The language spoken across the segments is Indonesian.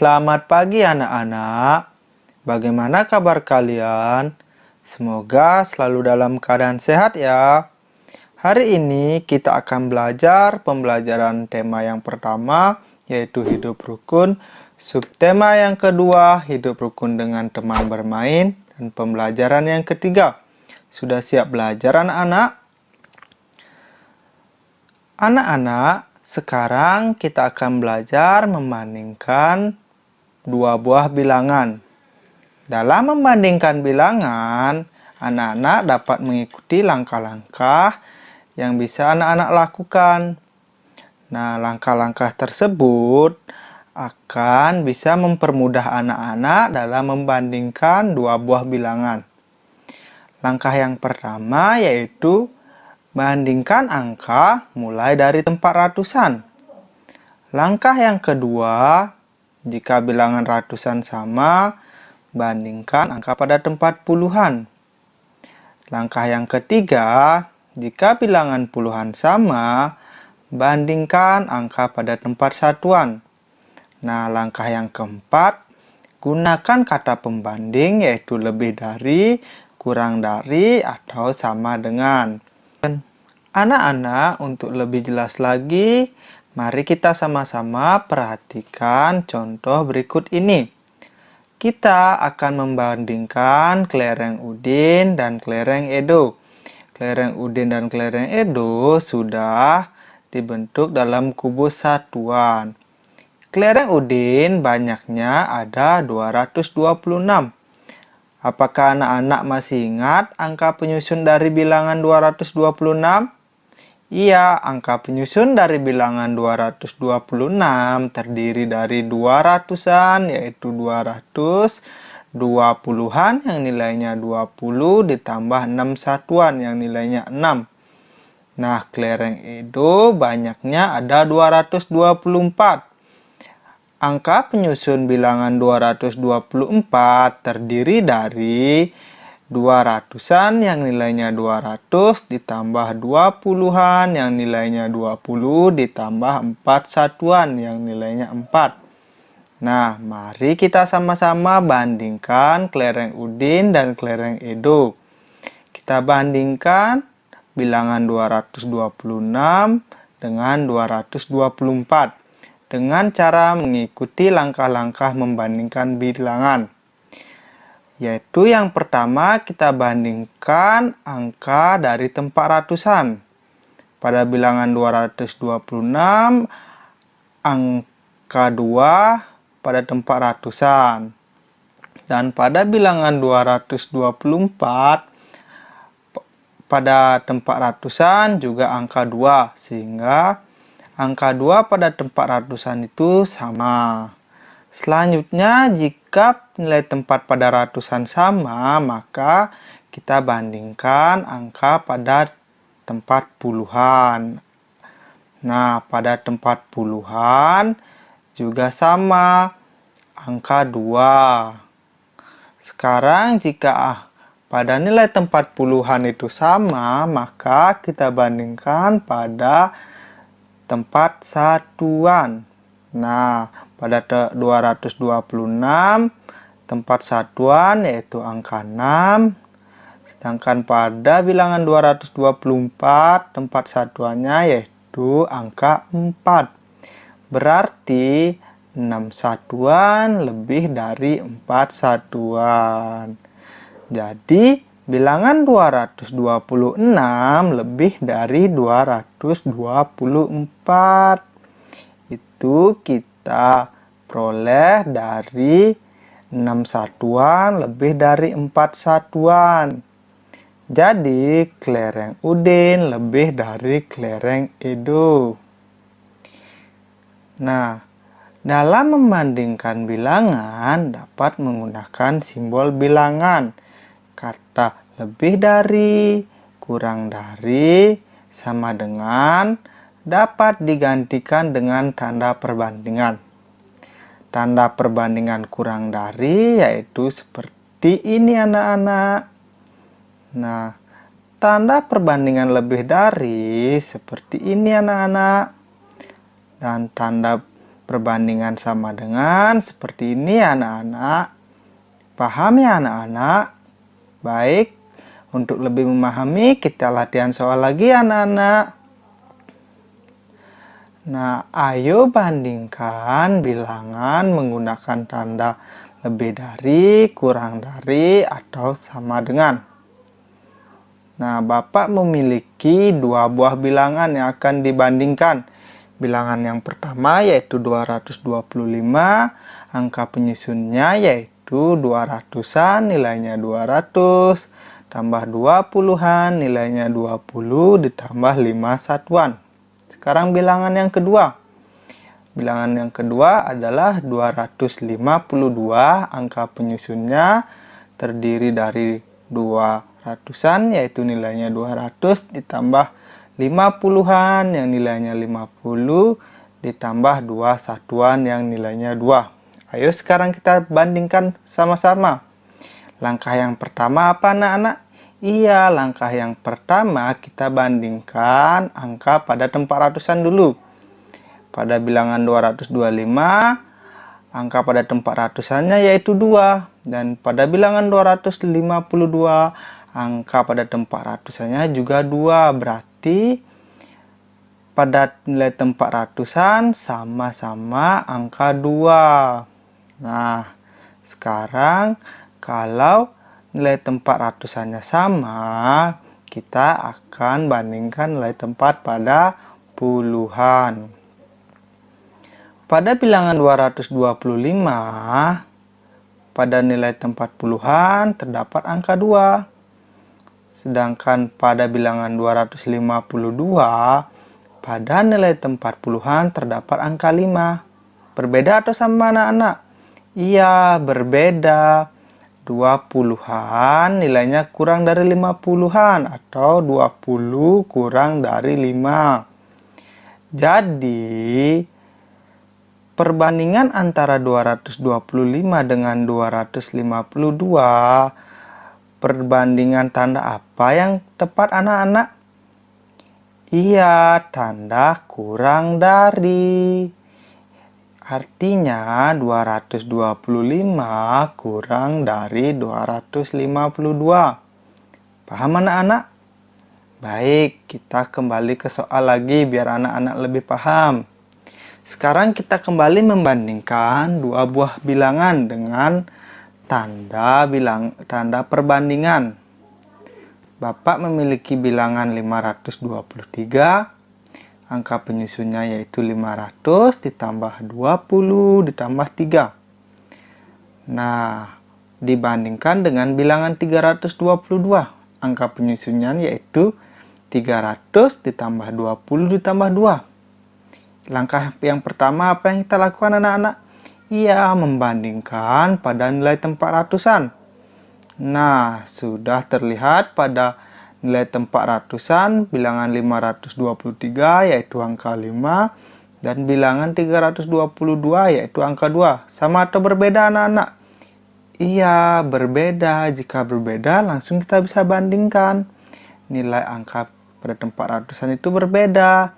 Selamat pagi anak-anak. Bagaimana kabar kalian? Semoga selalu dalam keadaan sehat ya. Hari ini kita akan belajar pembelajaran tema yang pertama, yaitu hidup rukun. Subtema yang kedua, hidup rukun dengan teman bermain. Dan pembelajaran yang ketiga. Sudah siap belajar anak-anak? Anak-anak, sekarang kita akan belajar membandingkan dua buah bilangan. Dalam membandingkan bilangan, anak-anak dapat mengikuti langkah-langkah yang bisa anak-anak lakukan. Nah, langkah-langkah tersebut akan bisa mempermudah anak-anak dalam membandingkan dua buah bilangan. Langkah yang pertama yaitu bandingkan angka mulai dari tempat ratusan. Langkah yang kedua, jika bilangan ratusan sama, bandingkan angka pada tempat puluhan. Langkah yang ketiga, jika bilangan puluhan sama, bandingkan angka pada tempat satuan. Nah, langkah yang keempat, gunakan kata pembanding yaitu lebih dari, kurang dari, atau sama dengan. Anak-anak, untuk lebih jelas lagi, mari kita sama-sama perhatikan contoh berikut ini. Kita akan membandingkan kelereng Udin dan kelereng Edo. Kelereng Udin dan kelereng Edo sudah dibentuk dalam kubus satuan. Kelereng Udin banyaknya ada 226. Apakah anak-anak masih ingat angka penyusun dari bilangan 226? Iya, angka penyusun dari bilangan 226 terdiri dari 200-an, yaitu 200, 20-an yang nilainya 20, ditambah 6 satuan yang nilainya 6. Nah, kelereng Edo banyaknya ada 224. Angka penyusun bilangan 224 terdiri dari 200-an yang nilainya 200 ditambah 20-an yang nilainya 20 ditambah 4 satuan yang nilainya 4. Nah, mari kita sama-sama bandingkan kelereng Udin dan kelereng Edo. Kita bandingkan bilangan 226 dengan 224 dengan cara mengikuti langkah-langkah membandingkan bilangan. Yaitu yang pertama kita bandingkan angka dari tempat ratusan. Pada bilangan 226, angka 2 pada tempat ratusan. Dan pada bilangan 224, pada tempat ratusan juga angka 2. Sehingga angka 2 pada tempat ratusan itu sama. Selanjutnya, jika nilai tempat pada ratusan sama, maka kita bandingkan angka pada tempat puluhan. Nah, pada tempat puluhan juga sama, angka 2. Sekarang, jika pada nilai tempat puluhan itu sama, maka kita bandingkan pada tempat satuan. Nah, pada 226 tempat satuan yaitu angka 6. Sedangkan pada bilangan 224 tempat satuannya yaitu angka 4. Berarti 6 satuan lebih dari 4 satuan. Jadi bilangan 226 lebih dari 224. Itu kita peroleh dari 6 satuan lebih dari 4 satuan. Jadi kelereng Udin lebih dari kelereng Edo. Nah, dalam membandingkan bilangan dapat menggunakan simbol bilangan. Kata lebih dari, kurang dari, sama dengan dapat digantikan dengan tanda perbandingan. Tanda perbandingan kurang dari yaitu seperti ini anak-anak. Nah, tanda perbandingan lebih dari seperti ini anak-anak. Dan tanda Perbandingan sama dengan seperti ini anak-anak. Paham ya anak-anak? Baik, untuk lebih memahami kita latihan soal lagi anak-anak. Nah, ayo bandingkan bilangan menggunakan tanda lebih dari, kurang dari, atau sama dengan. Nah, Bapak memiliki dua buah bilangan yang akan dibandingkan. Bilangan yang pertama yaitu 225, angka penyusunnya yaitu 200-an, nilainya 200, tambah 20-an, nilainya 20, ditambah 5 satuan. Sekarang bilangan yang kedua. Bilangan yang kedua adalah 252, angka penyusunnya terdiri dari 200-an yaitu nilainya 200 ditambah 50-an yang nilainya 50 ditambah 2 satuan yang nilainya 2. Ayo sekarang kita bandingkan sama-sama. Langkah yang pertama apa anak-anak? Iya, langkah yang pertama kita bandingkan angka pada tempat ratusan dulu. Pada bilangan 225, angka pada tempat ratusannya yaitu 2. Dan pada bilangan 252, angka pada tempat ratusannya juga 2. Berarti pada nilai tempat ratusan sama-sama angka 2. Nah, sekarang kalau nilai tempat ratusannya sama, kita akan bandingkan nilai tempat pada puluhan. Pada bilangan 225, pada nilai tempat puluhan terdapat angka 2. Sedangkan pada bilangan 252, pada nilai tempat puluhan terdapat angka 5. Berbeda atau sama anak-anak? Iya, berbeda. 20-an nilainya kurang dari 50-an atau 20 kurang dari 5. Jadi, perbandingan antara 225 dengan 252, perbandingan tanda apa yang tepat anak-anak? Iya, tanda kurang dari. Artinya 225 kurang dari 252. Paham anak-anak? Baik, kita kembali ke soal lagi biar anak-anak lebih paham. Sekarang kita kembali membandingkan dua buah bilangan dengan tanda perbandingan. Bapak memiliki bilangan 523, angka penyusunnya yaitu 500 ditambah 20 ditambah 3. Nah, dibandingkan dengan bilangan 322, angka penyusunnya yaitu 300 ditambah 20 ditambah 2. Langkah yang pertama apa yang kita lakukan anak-anak? Iya, membandingkan pada nilai tempat ratusan. Nah, sudah terlihat pada nilai tempat ratusan bilangan 523 yaitu angka 5 dan bilangan 322 yaitu angka 2. Sama atau berbeda anak-anak? Iya, berbeda. Jika berbeda langsung kita bisa bandingkan. Nilai angka pada tempat ratusan itu berbeda.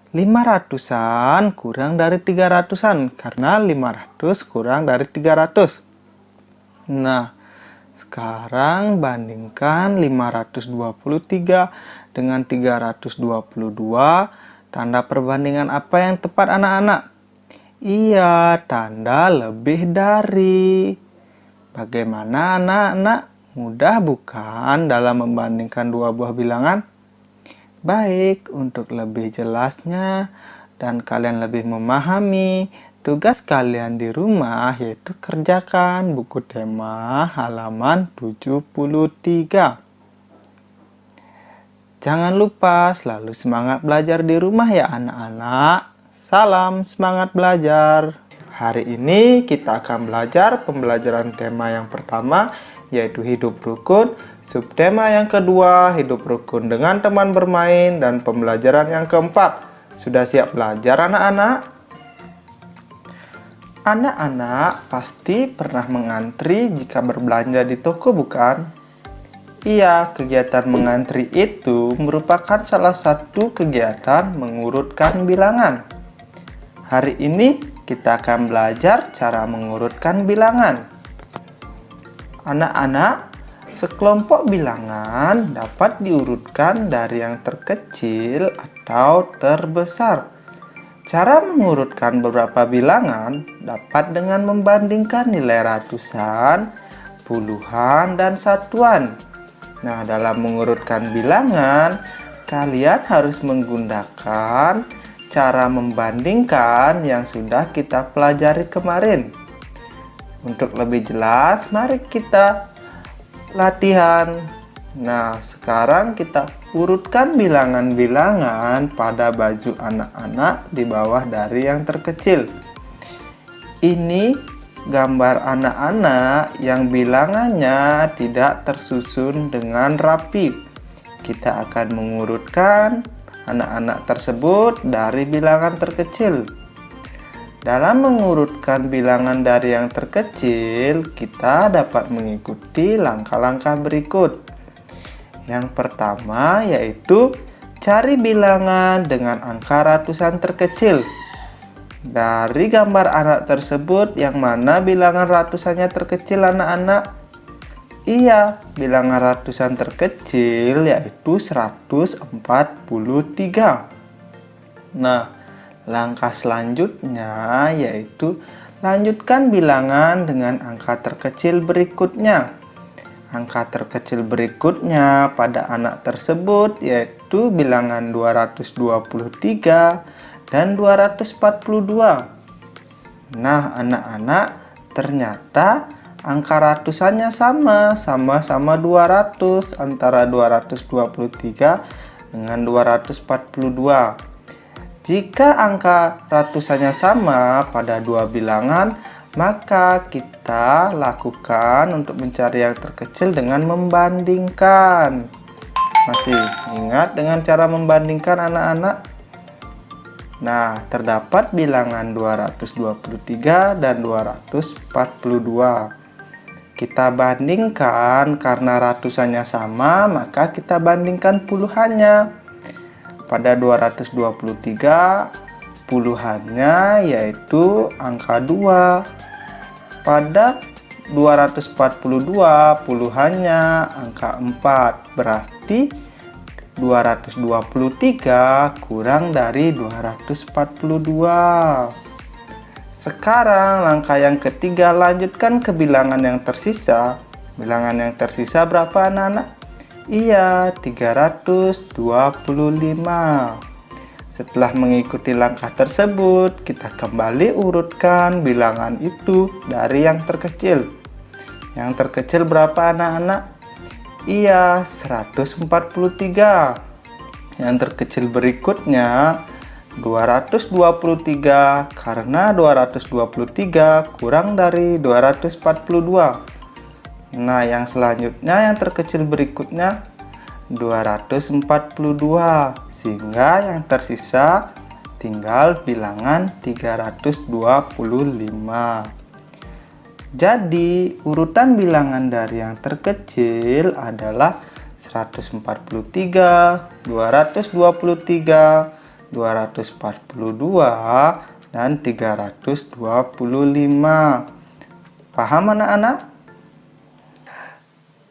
500-an kurang dari 300-an karena 500 kurang dari 300. Nah, sekarang bandingkan 523 dengan 322. Tanda perbandingan apa yang tepat anak-anak? Iya, tanda lebih dari. Bagaimana anak-anak? Mudah bukan dalam membandingkan dua buah bilangan? Baik, untuk lebih jelasnya dan kalian lebih memahami, tugas kalian di rumah yaitu kerjakan buku tema halaman 73. Jangan lupa selalu semangat belajar di rumah ya anak-anak. Salam semangat belajar. Hari ini kita akan belajar pembelajaran tema yang pertama yaitu hidup rukun. Subtema yang kedua, hidup rukun dengan teman bermain, dan pembelajaran yang keempat. Sudah siap belajar anak-anak? Anak-anak pasti pernah mengantri jika berbelanja di toko, bukan? Iya, kegiatan mengantri itu merupakan salah satu kegiatan mengurutkan bilangan. Hari ini kita akan belajar cara mengurutkan bilangan. Anak-anak, sekelompok bilangan dapat diurutkan dari yang terkecil atau terbesar. Cara mengurutkan beberapa bilangan dapat dengan membandingkan nilai ratusan, puluhan, dan satuan. Nah, dalam mengurutkan bilangan, kalian harus menggunakan cara membandingkan yang sudah kita pelajari kemarin. Untuk lebih jelas, mari kita latihan. Nah, sekarang kita urutkan bilangan-bilangan pada baju anak-anak di bawah dari yang terkecil. Ini gambar anak-anak yang bilangannya tidak tersusun dengan rapi. Kita akan mengurutkan anak-anak tersebut dari bilangan terkecil. Dalam mengurutkan bilangan dari yang terkecil, kita dapat mengikuti langkah-langkah berikut. Yang pertama yaitu cari bilangan dengan angka ratusan terkecil. Dari gambar anak tersebut, yang mana bilangan ratusannya terkecil anak-anak? Iya, bilangan ratusan terkecil yaitu 143. Nah, langkah selanjutnya yaitu lanjutkan bilangan dengan angka terkecil berikutnya. Angka terkecil berikutnya pada anak tersebut yaitu bilangan 223 dan 242. Nah, anak-anak, ternyata angka ratusannya sama-sama 200 antara 223 dengan 242. Jika angka ratusannya sama pada dua bilangan, maka kita lakukan untuk mencari yang terkecil dengan membandingkan. Masih ingat dengan cara membandingkan anak-anak? Nah, terdapat bilangan 223 dan 242. Kita bandingkan, karena ratusannya sama, maka kita bandingkan puluhannya. Pada 223, puluhannya yaitu angka 2. Pada 242, puluhannya angka 4. Berarti 223 kurang dari 242. Sekarang langkah yang ketiga, lanjutkan ke bilangan yang tersisa. Bilangan yang tersisa berapa anak-anak? Iya, 325. Setelah mengikuti langkah tersebut, kita kembali urutkan bilangan itu dari yang terkecil. Yang terkecil berapa anak-anak? Iya, 143. Yang terkecil berikutnya 223, karena 223 kurang dari 242. Nah, yang selanjutnya yang terkecil berikutnya 242, sehingga yang tersisa tinggal bilangan 325. Jadi, urutan bilangan dari yang terkecil adalah 143, 223, 242, dan 325. Paham anak-anak?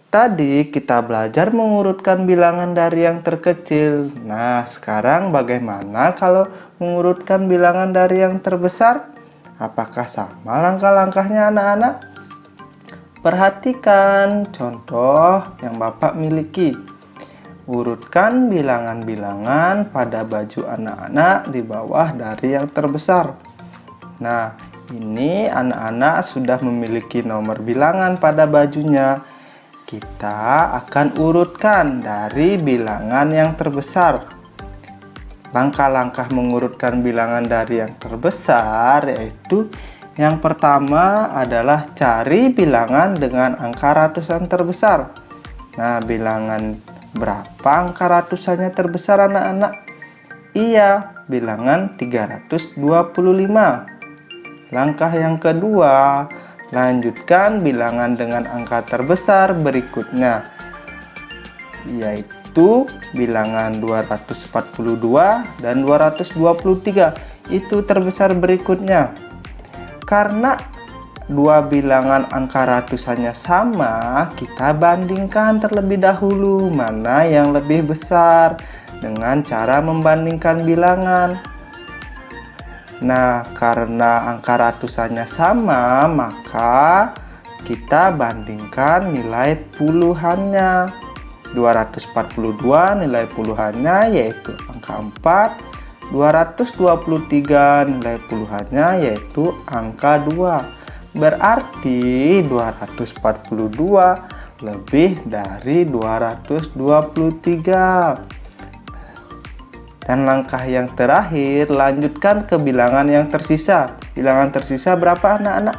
Tadi kita belajar mengurutkan bilangan dari yang terkecil. Nah, sekarang bagaimana kalau mengurutkan bilangan dari yang terbesar? Apakah sama langkah-langkahnya anak-anak? Perhatikan contoh yang Bapak miliki. Urutkan bilangan-bilangan pada baju anak-anak di bawah dari yang terbesar. Nah, ini anak-anak sudah memiliki nomor bilangan pada bajunya. Kita akan urutkan dari bilangan yang terbesar. Langkah-langkah mengurutkan bilangan dari yang terbesar yaitu yang pertama adalah cari bilangan dengan angka ratusan terbesar. Nah, bilangan berapa angka ratusannya terbesar anak-anak? Iya, bilangan 325. Langkah yang kedua, lanjutkan bilangan dengan angka terbesar berikutnya, yaitu bilangan 242 dan 223. Itu terbesar berikutnya. Karena dua bilangan angka ratusannya sama, kita bandingkan terlebih dahulu mana yang lebih besar dengan cara membandingkan bilangan. Nah, karena angka ratusannya sama, maka kita bandingkan nilai puluhannya. 242 nilai puluhannya yaitu angka 4. 223 nilai puluhannya yaitu angka 2. Berarti 242 lebih dari 223. Dan langkah yang terakhir, lanjutkan ke bilangan yang tersisa. Bilangan tersisa berapa anak-anak?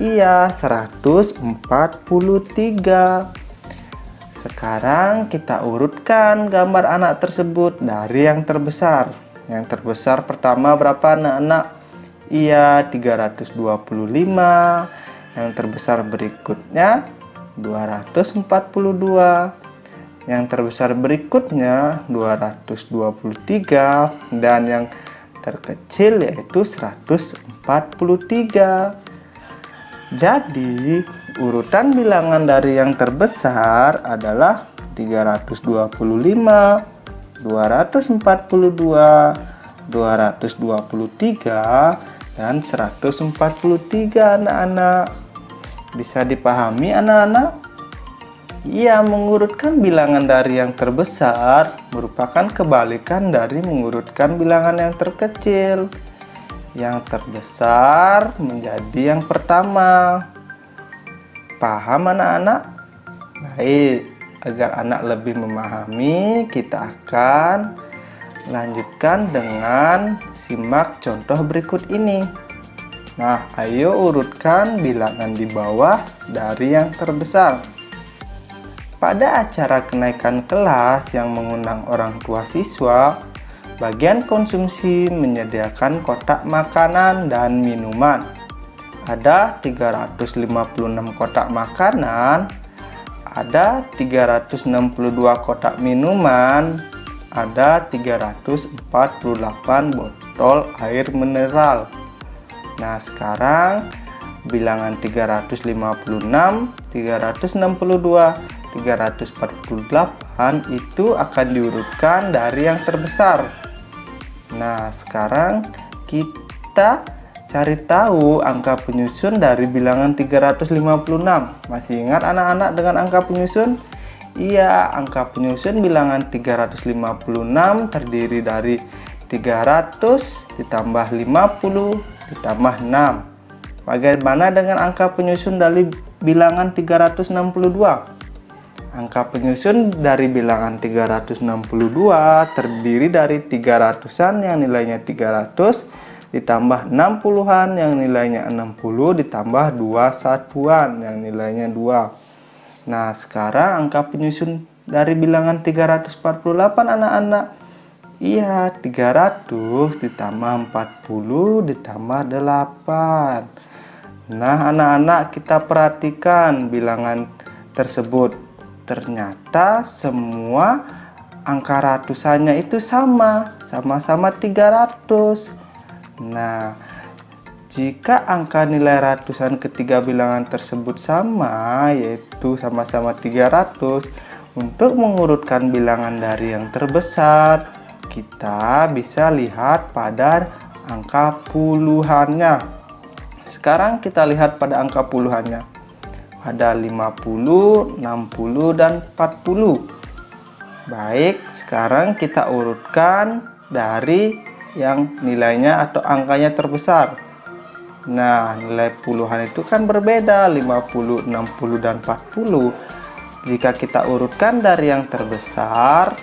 Iya, 143. Sekarang kita urutkan gambar anak tersebut dari yang terbesar. Yang terbesar pertama berapa anak-anak? Iya, 325. Yang terbesar berikutnya 242. Yang terbesar berikutnya 223 dan yang terkecil yaitu 143. Jadi, urutan bilangan dari yang terbesar adalah 325, 242, 223, dan 143 anak-anak. Bisa dipahami anak-anak? Iya, mengurutkan bilangan dari yang terbesar merupakan kebalikan dari mengurutkan bilangan yang terkecil. Yang terbesar menjadi yang pertama. Paham anak-anak? Baik, agar anak lebih memahami, kita akan lanjutkan dengan simak contoh berikut ini. Nah, ayo urutkan bilangan di bawah dari yang terbesar. Pada acara kenaikan kelas yang mengundang orang tua siswa, bagian konsumsi menyediakan kotak makanan dan minuman. Ada 356 kotak makanan, ada 362 kotak minuman, ada 348 botol air mineral. Nah, sekarang bilangan 356, 362, 348 itu akan diurutkan dari yang terbesar. Nah, sekarang kita cari tahu angka penyusun dari bilangan 356. Masih ingat anak-anak dengan angka penyusun? Iya, angka penyusun bilangan 356 terdiri dari 300 ditambah 50 ditambah 6. Bagaimana dengan angka penyusun dari bilangan 362? Angka penyusun dari bilangan 362 terdiri dari 300-an yang nilainya 300 ditambah 60-an yang nilainya 60 ditambah 2 satuan yang nilainya 2. Nah, sekarang angka penyusun dari bilangan 348 anak-anak. Iya, 300 ditambah 40 ditambah 8. Nah, anak-anak, kita perhatikan bilangan tersebut. Ternyata semua angka ratusannya itu sama-sama 300. Nah, jika angka nilai ratusan ketiga bilangan tersebut sama, yaitu sama-sama 300, untuk mengurutkan bilangan dari yang terbesar, kita bisa lihat pada angka puluhannya. Sekarang kita lihat pada angka puluhannya. Ada 50, 60, dan 40. Baik, sekarang kita urutkan dari yang nilainya atau angkanya terbesar. Nah, nilai puluhan itu kan berbeda, 50, 60, dan 40. Jika kita urutkan dari yang terbesar,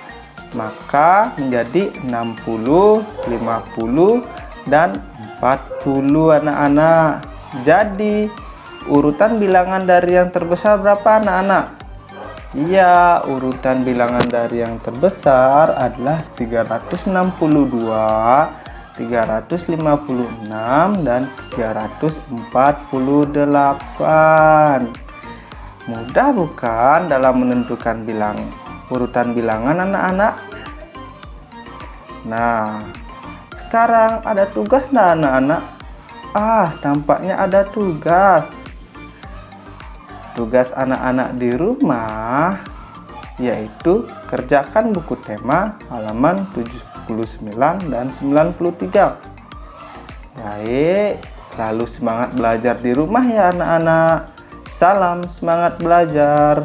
maka menjadi 60, 50, dan 40 anak-anak. Jadi, urutan bilangan dari yang terbesar berapa anak-anak? Iya, urutan bilangan dari yang terbesar adalah 362, 356, dan 348. Mudah bukan dalam menentukan urutan bilangan anak-anak? Nah, sekarang ada tugas anak-anak. Nampaknya ada tugas. Tugas anak-anak di rumah yaitu kerjakan buku tema halaman 79 dan 93. Baik, selalu semangat belajar di rumah ya anak-anak. Salam semangat belajar.